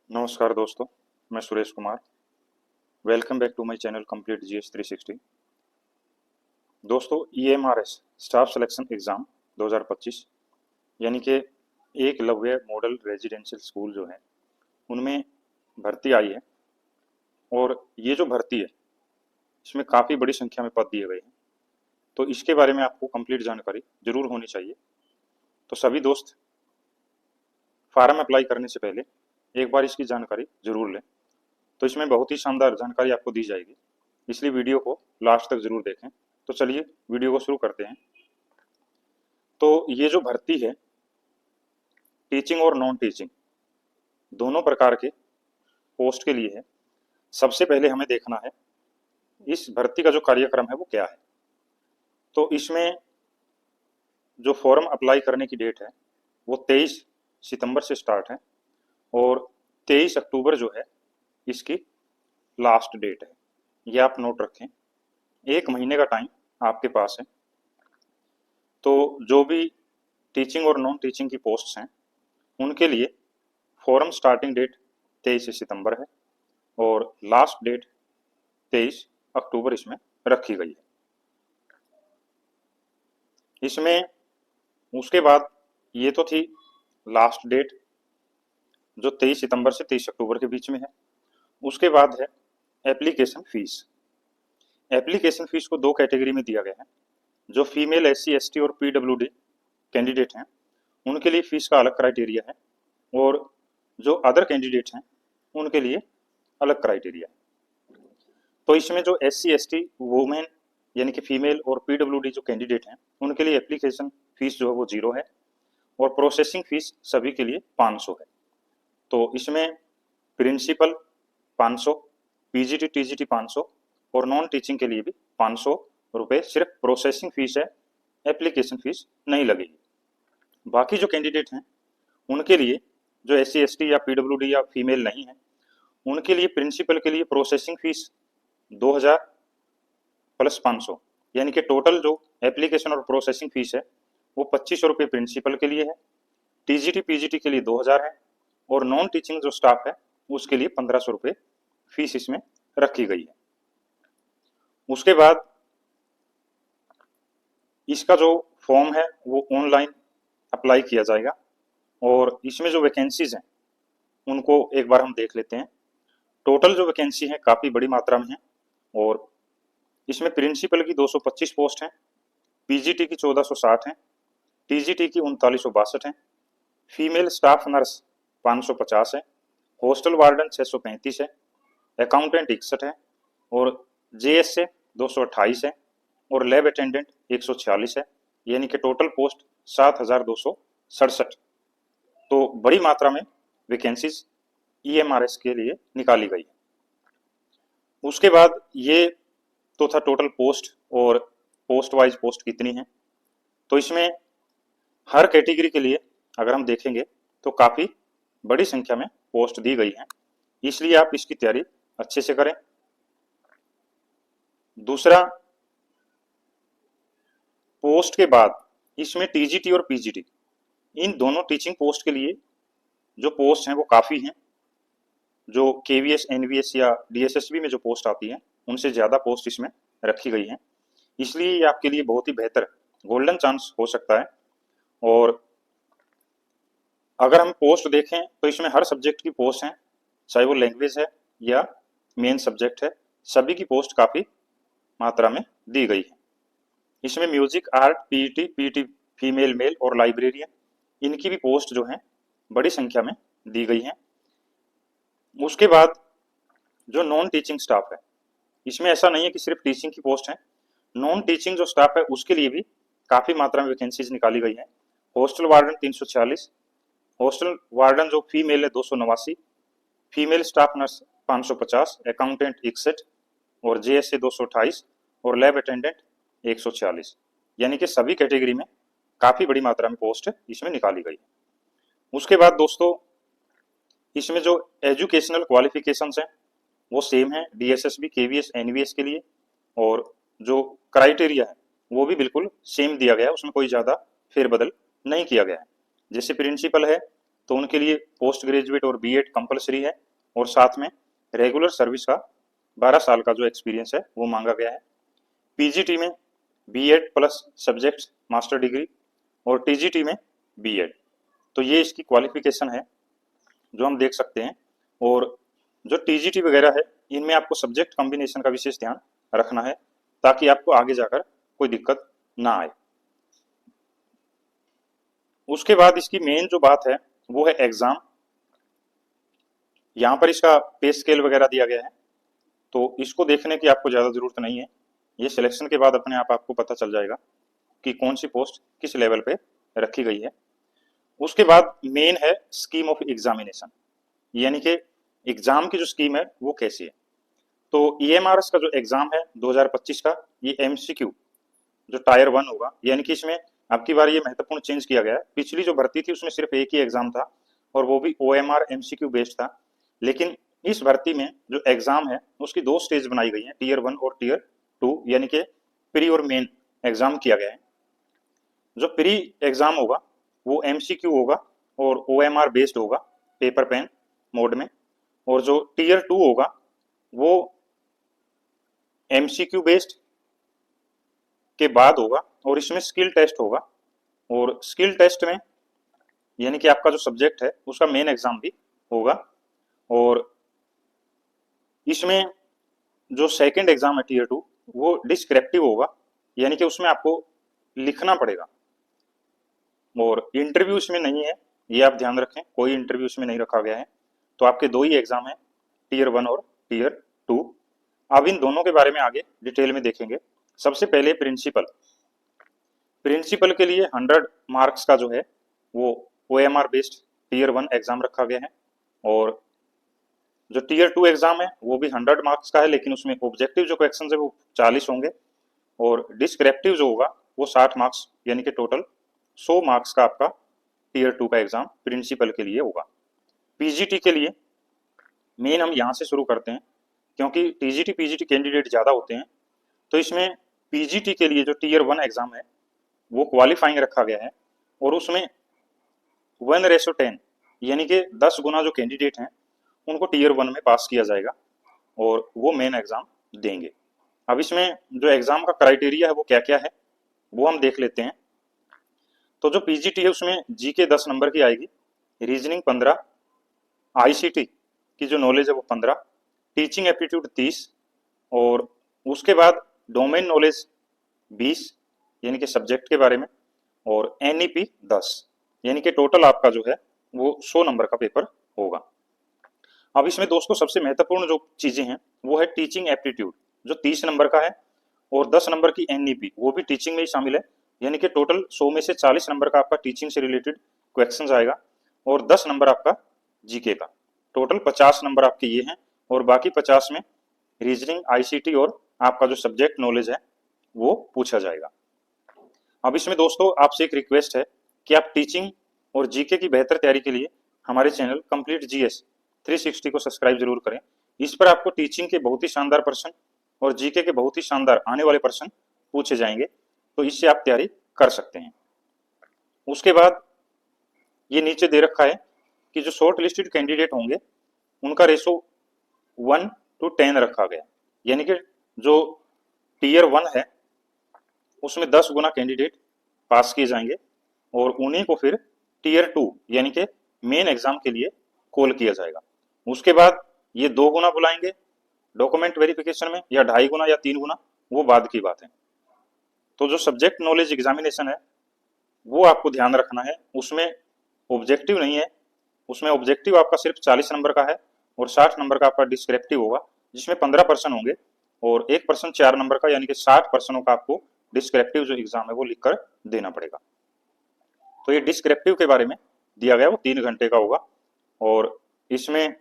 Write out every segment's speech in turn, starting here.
नमस्कार दोस्तों, मैं Suresh Kumar. Welcome back to my channel complete GS 360। दोस्तों, ईएमआरएस स्टाफ सिलेक्शन एग्ज़ाम 2025 यानी कि एकलव्य मॉडल रेजिडेंशियल स्कूल जो है उनमें भर्ती आई है। और ये जो भर्ती है इसमें काफ़ी बड़ी संख्या में पद दिए गए हैं, तो इसके बारे में आपको कंप्लीट जानकारी जरूर होनी चाहिए। तो सभी दोस्त फार्म अप्लाई करने से पहले एक बार इसकी जानकारी जरूर लें। तो इसमें बहुत ही शानदार जानकारी आपको दी जाएगी, इसलिए वीडियो को लास्ट तक जरूर देखें। तो चलिए वीडियो को शुरू करते हैं। तो ये जो भर्ती है टीचिंग और नॉन टीचिंग दोनों प्रकार के पोस्ट के लिए है। सबसे पहले हमें देखना है इस भर्ती का जो कार्यक्रम है वो क्या है। तो इसमें जो फॉर्म अप्लाई करने की डेट है वो 23 सितंबर से स्टार्ट है और 23 अक्टूबर जो है इसकी लास्ट डेट है। ये आप नोट रखें, एक महीने का टाइम आपके पास है। तो जो भी टीचिंग और नॉन टीचिंग की पोस्ट्स हैं उनके लिए फॉर्म स्टार्टिंग डेट 23 सितंबर है और लास्ट डेट 23 अक्टूबर इसमें रखी गई है। इसमें उसके बाद ये तो थी लास्ट डेट जो 23 सितंबर से 23 अक्टूबर के बीच में है। उसके बाद है एप्लीकेशन फीस। एप्लीकेशन फीस को दो कैटेगरी में दिया गया है। जो फीमेल एससी एसटी और पीडब्ल्यूडी कैंडिडेट हैं उनके लिए फीस का अलग क्राइटेरिया है और जो अदर कैंडिडेट हैं उनके लिए अलग क्राइटेरिया है। तो इसमें जो एससी एसटी वुमेन यानी कि फीमेल और पीडब्ल्यूडी जो कैंडिडेट हैं उनके लिए एप्लीकेशन फीस जो है वो 0 है और प्रोसेसिंग फीस सभी के लिए 500 है। तो इसमें प्रिंसिपल 500, पीजीटी टीजीटी 500 और नॉन टीचिंग के लिए भी 500 रुपये सिर्फ प्रोसेसिंग फीस है, एप्लीकेशन फीस नहीं लगेगी। बाकी जो कैंडिडेट हैं उनके लिए जो एससी एसटी या पीडब्ल्यूडी या फीमेल नहीं है उनके लिए प्रिंसिपल के लिए प्रोसेसिंग फीस 2000 प्लस 500 यानी कि टोटल जो एप्लीकेशन और प्रोसेसिंग फीस है वो 2500 रुपये प्रिंसिपल के लिए है, टीजीटी पीजीटी के लिए 2000 है और नॉन टीचिंग जो स्टाफ है उसके लिए 1500 रुपये फीस इसमें रखी गई है। उसके बाद इसका जो फॉर्म है वो ऑनलाइन अप्लाई किया जाएगा और इसमें जो वैकेंसीज हैं उनको एक बार हम देख लेते हैं। टोटल जो वैकेंसी है काफ़ी बड़ी मात्रा में है और इसमें प्रिंसिपल की 225 पोस्ट हैं, पीजीटी की 1460 हैं, टीजीटी की 3962 हैं, फीमेल स्टाफ नर्स 550 है, हॉस्टल वार्डन 635 है, अकाउंटेंट 61 है और जेएस से 228 है और लैब अटेंडेंट 146 है, यानी कि टोटल पोस्ट 7267। तो बड़ी मात्रा में वैकेंसीज ईएमआरएस के लिए निकाली गई है। उसके बाद ये तो था टोटल पोस्ट और पोस्ट वाइज पोस्ट कितनी है। तो इसमें हर कैटेगरी के लिए अगर हम देखेंगे तो काफ़ी बड़ी संख्या में पोस्ट दी गई हैं, इसलिए आप इसकी तैयारी अच्छे से करें। दूसरा, पोस्ट के बाद इसमें टीजीटी और पीजीटी इन दोनों टीचिंग पोस्ट के लिए जो पोस्ट हैं वो काफ़ी हैं। जो केवीएस एनवीएस या डीएसएसबी में जो पोस्ट आती है उनसे ज़्यादा पोस्ट इसमें रखी गई हैं, इसलिए ये आपके लिए बहुत ही बेहतर गोल्डन चांस हो सकता है। और अगर हम पोस्ट देखें तो इसमें हर सब्जेक्ट की पोस्ट हैं, चाहे वो लैंग्वेज है या मेन सब्जेक्ट है, सभी की पोस्ट काफ़ी मात्रा में दी गई है। इसमें music, art, PET, PT female male और लाइब्रेरियन इनकी भी पोस्ट जो है बड़ी संख्या में दी गई है। उसके बाद जो नॉन टीचिंग स्टाफ है इसमें ऐसा नहीं है कि सिर्फ टीचिंग की पोस्ट है, नॉन टीचिंग जो स्टाफ है उसके लिए भी काफ़ी मात्रा में वैकेंसीज निकाली गई है। हॉस्टल वार्डन 346, हॉस्टल वार्डन जो फीमेल है 289, फीमेल स्टाफ नर्स 550, अकाउंटेंट 61 और जेएसए 228 और लैब अटेंडेंट 146, यानी कि सभी कैटेगरी में काफ़ी बड़ी मात्रा में पोस्ट इसमें निकाली गई है। उसके बाद दोस्तों इसमें जो एजुकेशनल क्वालिफिकेशंस हैं वो सेम है डीएसएसबी, केवीएस, एनवीएस के लिए, और जो क्राइटेरिया है वो भी बिल्कुल सेम दिया गया है, उसमें कोई ज़्यादा फेरबदल नहीं किया गया है। जैसे प्रिंसिपल है तो उनके लिए पोस्ट ग्रेजुएट और बीएड कंपलसरी है, और साथ में रेगुलर सर्विस का 12 साल का जो एक्सपीरियंस है वो मांगा गया है। पीजीटी में BEd plus subject master degree, और टीजीटी में बीएड। तो ये इसकी क्वालिफिकेशन है जो हम देख सकते हैं। और जो टीजीटी वगैरह है इनमें आपको सब्जेक्ट कॉम्बिनेशन का विशेष ध्यान रखना है ताकि आपको आगे जाकर कोई दिक्कत ना आए। उसके बाद इसकी मेन जो बात है वो है एग्जाम। यहाँ पर इसका पे स्केल वगैरह दिया गया है, तो इसको देखने की आपको ज़्यादा ज़रूरत नहीं है। ये सिलेक्शन के बाद अपने आप आपको पता चल जाएगा कि कौन सी पोस्ट किस लेवल पे रखी गई है। उसके बाद मेन है स्कीम ऑफ एग्जामिनेशन, यानी कि एग्जाम की जो स्कीम है वो कैसी है। तो ईएमआरएस का जो एग्जाम है 2025 का, ये एमसीक्यू जो टायर 1 होगा, यानी कि इसमें आपकी बार ये महत्वपूर्ण चेंज किया गया है। पिछली जो भर्ती थी उसमें सिर्फ एक ही एग्जाम था और वो भी ओएमआर एमसीक्यू बेस्ड था, लेकिन इस भर्ती में जो एग्जाम है उसकी 2 स्टेज बनाई गई है, टीयर 1 और टीयर 2, यानी कि प्री और मेन एग्जाम किया गया है। जो प्री एग्जाम होगा वो एमसीक्यू होगा और ओएमआर बेस्ड होगा पेपर पेन मोड में, और जो टीयर 2 होगा वो एमसीक्यू बेस्ड के बाद होगा और इसमें स्किल टेस्ट होगा। और स्किल टेस्ट में यानी कि आपका जो सब्जेक्ट है उसका मेन एग्जाम भी होगा, और इसमें जो सेकंड एग्जाम है टीयर 2 वो डिस्क्रिप्टिव होगा, यानी कि उसमें आपको लिखना पड़ेगा और इंटरव्यू इसमें नहीं है, ये आप ध्यान रखें, कोई इंटरव्यू इसमें नहीं रखा गया है। तो आपके 2 ही एग्जाम है, टीयर 1 और टीयर 2। अब इन दोनों के बारे में आगे डिटेल में देखेंगे। सबसे पहले प्रिंसिपल। प्रिंसिपल के लिए 100 मार्क्स का जो है वो ओएमआर बेस्ड टीयर 1 एग्जाम रखा गया है, और जो टीयर 2 एग्जाम है वो भी 100 मार्क्स का है, लेकिन उसमें ऑब्जेक्टिव जो क्वेश्चन है वो 40 होंगे, और डिस्क्रिप्टिव जो होगा वो 60 मार्क्स, यानी कि टोटल 100 मार्क्स का आपका टीयर 2 का एग्जाम प्रिंसिपल के लिए होगा। पीजीटी के लिए मेन हम यहाँ से शुरू करते हैं, क्योंकि टीजीटी पीजीटी कैंडिडेट ज़्यादा होते हैं। तो इसमें पीजीटी के लिए जो टीयर 1 एग्जाम है वो क्वालिफाइंग रखा गया है, और उसमें 1:10 यानी कि 10 गुना जो कैंडिडेट हैं उनको टीयर 1 में पास किया जाएगा और वो मेन एग्जाम देंगे। अब इसमें जो एग्जाम का क्राइटेरिया है वो क्या क्या है वो हम देख लेते हैं। तो जो पीजीटी है उसमें जीके 10 नंबर की आएगी, रीजनिंग 15, आईसीटी की जो नॉलेज है वो 15, टीचिंग एप्टीट्यूड 30, और उसके बाद डोमेन नॉलेज 20 यानी कि सब्जेक्ट के बारे में, और एनईपी 10, यानी कि टोटल आपका जो है वो 100 नंबर का पेपर होगा। अब इसमें दोस्तों सबसे महत्वपूर्ण जो चीजें हैं वो है टीचिंग एप्टीट्यूड जो 30 नंबर का है, और 10 नंबर की एनईपी वो भी टीचिंग में ही शामिल है, यानी कि टोटल 100 में से 40 नंबर का आपका टीचिंग से रिलेटेड क्वेश्चन आएगा, और 10 नंबर आपका जीके का। टोटल 50 नंबर आपके ये हैं, और बाकी 50 में रीजनिंग, आईसीटी और आपका जो सब्जेक्ट नॉलेज है वो पूछा जाएगा। अब इसमें दोस्तों आपसे एक रिक्वेस्ट है कि आप टीचिंग और जीके की बेहतर तैयारी के लिए हमारे चैनल कंप्लीट जीएस 360 को सब्सक्राइब जरूर करें। इस पर आपको टीचिंग के बहुत ही शानदार प्रश्न और जीके के बहुत ही शानदार आने वाले प्रश्न पूछे जाएंगे, तो इससे आप तैयारी कर सकते हैं। उसके बाद ये नीचे दे रखा है कि जो शॉर्ट लिस्टेड कैंडिडेट होंगे उनका रेशो 1:10 रखा गया, यानी कि जो टीयर 1 है उसमें 10 गुना कैंडिडेट पास किए जाएंगे, और उन्हीं को फिर टीयर 2 यानी कि मेन एग्जाम के लिए कॉल किया जाएगा। उसके बाद ये 2 गुना बुलाएंगे डॉक्यूमेंट वेरिफिकेशन में, या 2.5 गुना या 3 गुना, वो बाद की बात है। तो जो सब्जेक्ट नॉलेज एग्जामिनेशन है वो आपको ध्यान रखना है, उसमें ऑब्जेक्टिव नहीं है, उसमें ऑब्जेक्टिव आपका सिर्फ 40 नंबर का है, और 60 नंबर का आपका डिस्क्रिप्टिव होगा जिसमें 15 प्रश्न होंगे, और 1 प्रश्न 4 नंबर का, यानी कि 60 प्रश्नों का आपको डिस्क्रिप्टिव जो एग्जाम है वो लिखकर देना पड़ेगा। तो ये डिस्क्रिप्टिव के बारे में दिया गया वो 3 घंटे का होगा, और इसमें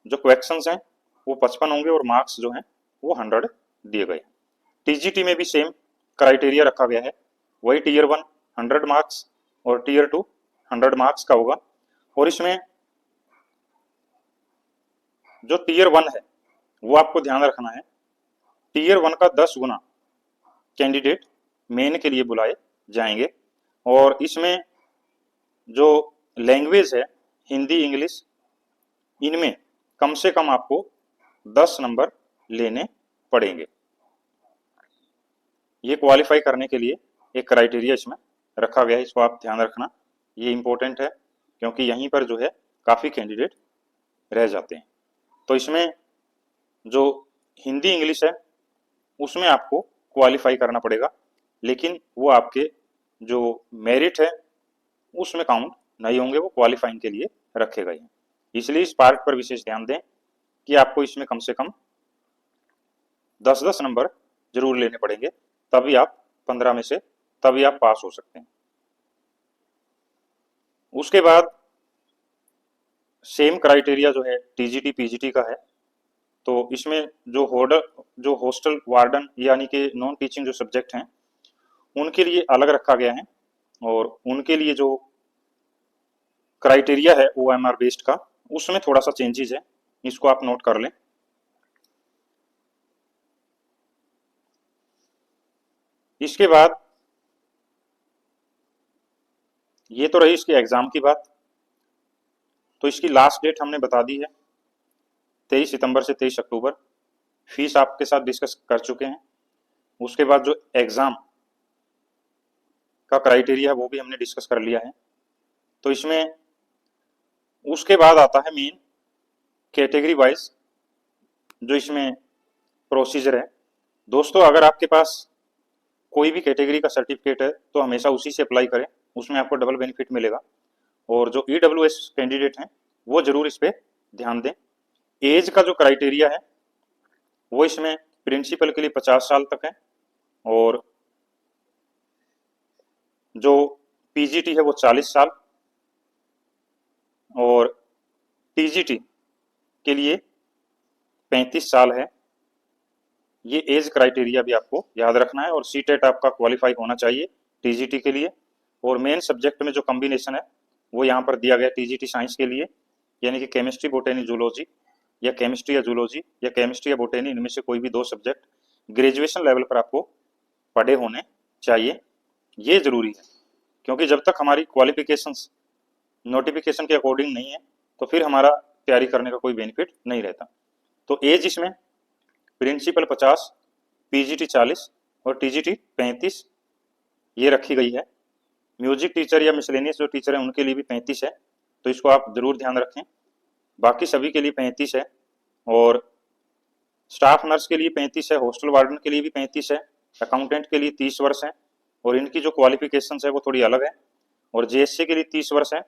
जो क्वेश्चंस हैं वो 55 होंगे, और मार्क्स जो हैं वो 100 दिए गए। टीजीटी में भी सेम क्राइटेरिया रखा गया है, वही टीयर 1 100 मार्क्स और टीयर 2 100 मार्क्स का होगा। और इसमें जो टीयर 1 है वो आपको ध्यान रखना है, टीयर 1 का 10 गुना कैंडिडेट मेन के लिए बुलाए जाएंगे, और इसमें जो लैंग्वेज है हिंदी इंग्लिश, इनमें कम से कम आपको 10 नंबर लेने पड़ेंगे। ये क्वालिफाई करने के लिए एक क्राइटेरिया इसमें रखा गया है, इसको आप ध्यान रखना, ये इंपॉर्टेंट है क्योंकि यहीं पर जो है काफ़ी कैंडिडेट रह जाते हैं। तो इसमें जो हिंदी इंग्लिश है उसमें आपको क्वालिफाई करना पड़ेगा, लेकिन वो आपके जो मेरिट है उसमें काउंट नहीं होंगे, वो क्वालिफाइंग के लिए रखे गए हैं। इसलिए इस पार्ट पर विशेष ध्यान दें कि आपको इसमें कम से कम 10-10 नंबर जरूर लेने पड़ेंगे, तभी आप 15 में से तभी आप पास हो सकते हैं। उसके बाद सेम क्राइटेरिया जो है टीजीटी पीजीटी का है। तो इसमें जो हॉस्टल वार्डन यानी कि नॉन टीचिंग जो सब्जेक्ट हैं उनके लिए अलग रखा गया है, और उनके लिए जो क्राइटेरिया है OMR बेस्ड का, उसमें थोड़ा सा चेंजेस है, इसको आप नोट कर लें। इसके बाद ये तो रही इसके एग्जाम की बात। तो इसकी लास्ट डेट हमने बता दी है 23 सितंबर से 23 अक्टूबर। फीस आपके साथ डिस्कस कर चुके हैं। उसके बाद जो एग्जाम का क्राइटेरिया है वो भी हमने डिस्कस कर लिया है। तो इसमें उसके बाद आता है मेन कैटेगरी वाइज जो इसमें प्रोसीजर है। दोस्तों अगर आपके पास कोई भी कैटेगरी का सर्टिफिकेट है तो हमेशा उसी से अप्लाई करें, उसमें आपको डबल बेनिफिट मिलेगा। और जो EWS कैंडिडेट हैं वो जरूर इस पर ध्यान दें। एज का जो क्राइटेरिया है वो इसमें प्रिंसिपल के लिए 50 साल तक है, और जो पीजीटी है वो 40 साल, और टीजीटी के लिए 35 साल है। ये एज क्राइटेरिया भी आपको याद रखना है। और सीटेट आपका क्वालिफाई होना चाहिए टीजीटी के लिए। और मेन सब्जेक्ट में जो कॉम्बिनेशन है वो यहाँ पर दिया गया टीजीटी साइंस के लिए, यानी कि केमिस्ट्री बोटेनी जूलॉजी, या केमिस्ट्री या जूलॉजी, या केमिस्ट्री या बोटेनी, इनमें से कोई भी 2 सब्जेक्ट ग्रेजुएशन लेवल पर आपको पढ़े होने चाहिए। ये जरूरी है क्योंकि जब तक हमारी क्वालिफिकेशंस नोटिफिकेशन के अकॉर्डिंग नहीं है तो फिर हमारा तैयारी करने का कोई बेनिफिट नहीं रहता। तो एज इसमें प्रिंसिपल 50, पीजीटी 40 और टीजीटी 35 ये रखी गई है। म्यूजिक टीचर या मिसलेनियस जो टीचर है उनके लिए भी 35 है, तो इसको आप जरूर ध्यान रखें। बाकी सभी के लिए 35 है, और स्टाफ नर्स के लिए 35 है, हॉस्टल वार्डन के लिए भी 35 है, अकाउंटेंट के लिए 30 वर्ष है, और इनकी जो क्वालिफिकेशन है वो थोड़ी अलग है। और जेएससी के लिए 30 वर्ष है,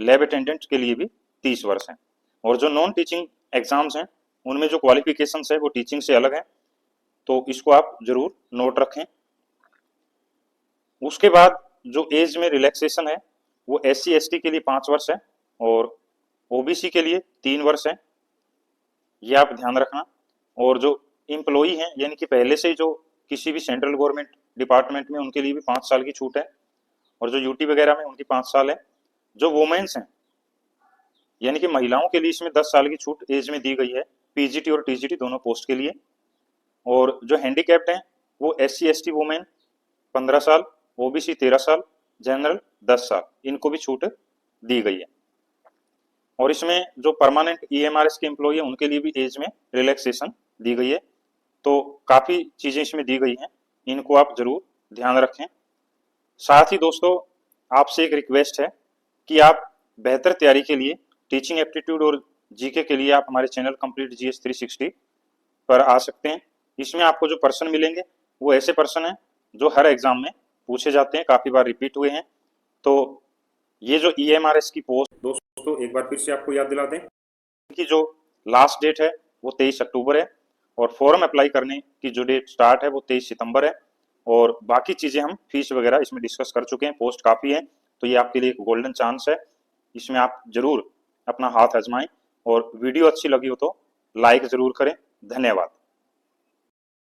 लैब अटेंडेंट के लिए भी 30 वर्ष है। और जो नॉन टीचिंग एग्जाम्स हैं उनमें जो क्वालिफिकेशन है वो टीचिंग से अलग है, तो इसको आप जरूर नोट रखें। उसके बाद जो एज में रिलैक्सेशन है वो SC ST के लिए 5 वर्ष है, और OBC के लिए 3 वर्ष है, ये आप ध्यान रखना। और जो एम्प्लॉई हैं यानी कि पहले से जो किसी भी सेंट्रल गवर्नमेंट डिपार्टमेंट में, उनके लिए भी 5 साल की छूट है, और जो यूटी वगैरह में उनकी 5 साल है। जो वुमेन्स हैं यानी कि महिलाओं के लिए इसमें 10 साल की छूट एज में दी गई है, पीजीटी और टीजीटी दोनों पोस्ट के लिए। और जो हैंडीकैप्ड हैं वो SC ST वुमेन 15 साल, OBC 13 साल, जनरल 10 साल, इनको भी छूट दी गई है। और इसमें जो परमानेंट EMRS के एम्प्लॉई है उनके लिए भी एज में रिलैक्सेशन दी गई है। तो काफ़ी चीज़ें इसमें दी गई हैं, इनको आप जरूर ध्यान रखें। साथ ही दोस्तों आपसे एक रिक्वेस्ट है कि आप बेहतर तैयारी के लिए टीचिंग एप्टीट्यूड और जीके के लिए आप हमारे चैनल कंप्लीट GS 360 पर आ सकते हैं। इसमें आपको जो पर्सन मिलेंगे वो ऐसे पर्सन हैं जो हर एग्जाम में पूछे जाते हैं, काफ़ी बार रिपीट हुए हैं। तो ये जो EMRS की पोस्ट दोस्तों एक बार फिर से आपको याद दिला दें कि जो लास्ट डेट है वो 23 अक्टूबर है, और फॉर्म अप्लाई करने की जो डेट स्टार्ट है वो 23 सितंबर है। और बाकी चीज़ें हम फीस वगैरह इसमें डिस्कस कर चुके हैं, पोस्ट काफ़ी है, तो ये आपके लिए एक गोल्डन चांस है। इसमें आप जरूर अपना हाथ आजमाएं, और वीडियो अच्छी लगी हो तो लाइक ज़रूर करें। धन्यवाद।